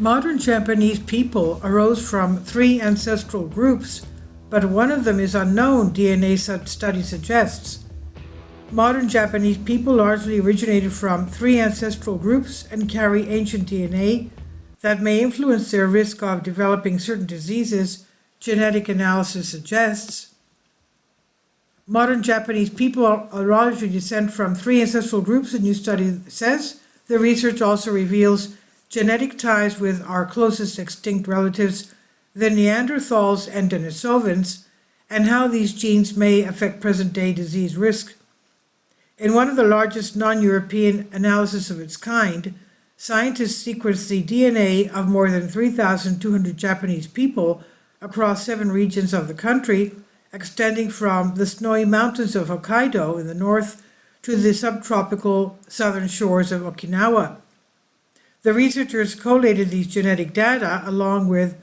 Modern Japanese people arose from three ancestral groups, but one of them is unknown, DNA study suggests. Modern Japanese people largely originated from three ancestral groups and carry ancient DNA that may influence their risk of developing certain diseases, genetic analysis suggests. Modern Japanese people largely descend from three ancestral groups, a new study says. The research also reveals genetic ties with our closest extinct relatives, the Neanderthals and Denisovans, and how these genes may affect present-day disease risk. In one of the largest non-European analyses of its kind, scientists sequenced the DNA of more than 3,200 Japanese people across 7 regions of the country, extending from the snowy mountains of Hokkaido in the north to the subtropical southern shores of Okinawa. The researchers collated these genetic data along with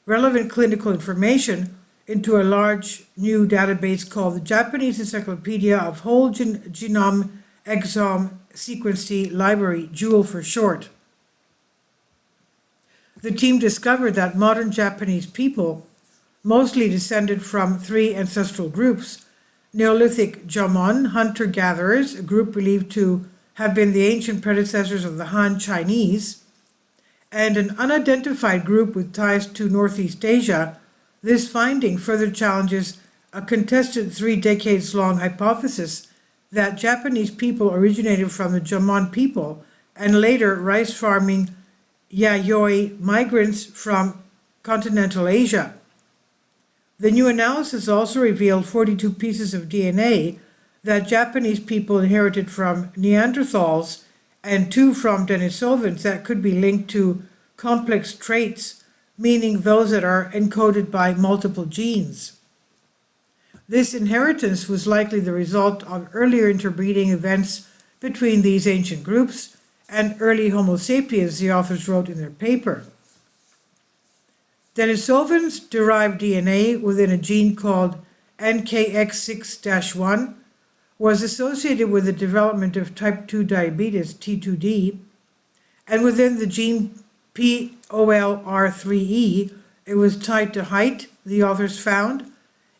relevant clinical information into a large new database called the Japanese Encyclopedia of Whole Genome Exome Sequencing Library, JEWEL for short. The team discovered that modern Japanese people mostly descended from three ancestral groups: Neolithic Jomon, hunter-gatherers, a group believed to have been the ancient predecessors of the Han Chinese, and an unidentified group with ties to Northeast Asia. This finding further challenges a contested 3 decades-long hypothesis that Japanese people originated from the Jomon people and later rice-farming Yayoi migrants from continental Asia. The new analysis also revealed 42 pieces of DNA that Japanese people inherited from Neanderthals and 2 from Denisovans that could be linked to complex traits, meaning those that are encoded by multiple genes. This inheritance was likely the result of earlier interbreeding events between these ancient groups and early Homo sapiens, the authors wrote in their paper. Denisovans derived DNA within a gene called NKX6-1, was associated with the development of type 2 diabetes, T2D, and within the gene POLR3E, it was tied to height, the authors found.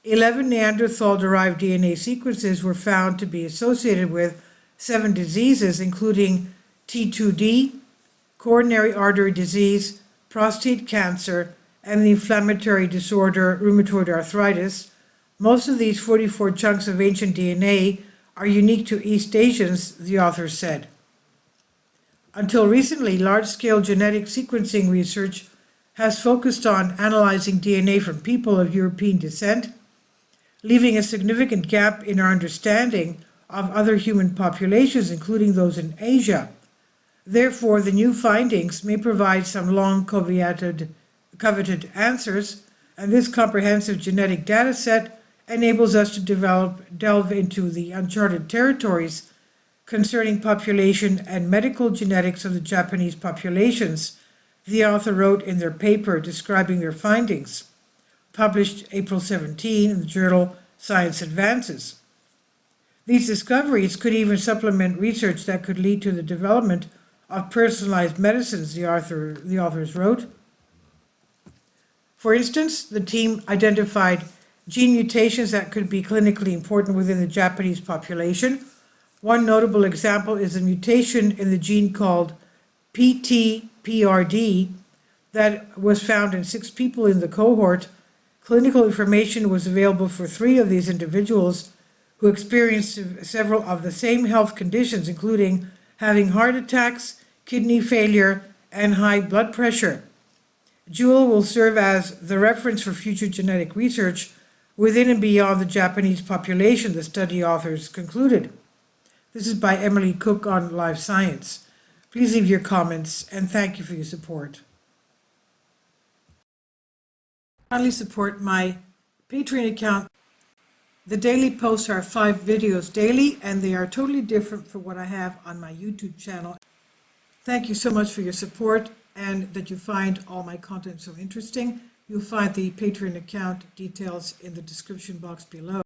11 Neanderthal-derived DNA sequences were found to be associated with 7 diseases, including T2D, coronary artery disease, prostate cancer, and the inflammatory disorder rheumatoid arthritis. Most of these 44 chunks of ancient DNA are unique to East Asians, the authors said. Until recently, large-scale genetic sequencing research has focused on analyzing DNA from people of European descent, leaving a significant gap in our understanding of other human populations, including those in Asia. Therefore, the new findings may provide some long-coveted answers, and this comprehensive genetic data set enables us to delve into the uncharted territories concerning population and medical genetics of the Japanese populations, the author wrote in their paper describing their findings, published April 17 in the journal Science Advances. These discoveries could even supplement research that could lead to the development of personalized medicines, the authors wrote. For instance, the team identified gene mutations that could be clinically important within the Japanese population. One notable example is a mutation in the gene called PTPRD that was found in 6 people in the cohort. Clinical information was available for 3 of these individuals who experienced several of the same health conditions, including having heart attacks, kidney failure, and high blood pressure. JEWEL will serve as the reference for future genetic research within and beyond the Japanese population, the study authors concluded. This is by Emily Cook on Live Science. Please leave your comments, and thank you for your support. Kindly support my Patreon account. The daily posts are 5 videos daily, and they are totally different from what I have on my YouTube channel. Thank you so much for your support and that you find all my content so interesting. You'll find the Patreon account details in the description box below.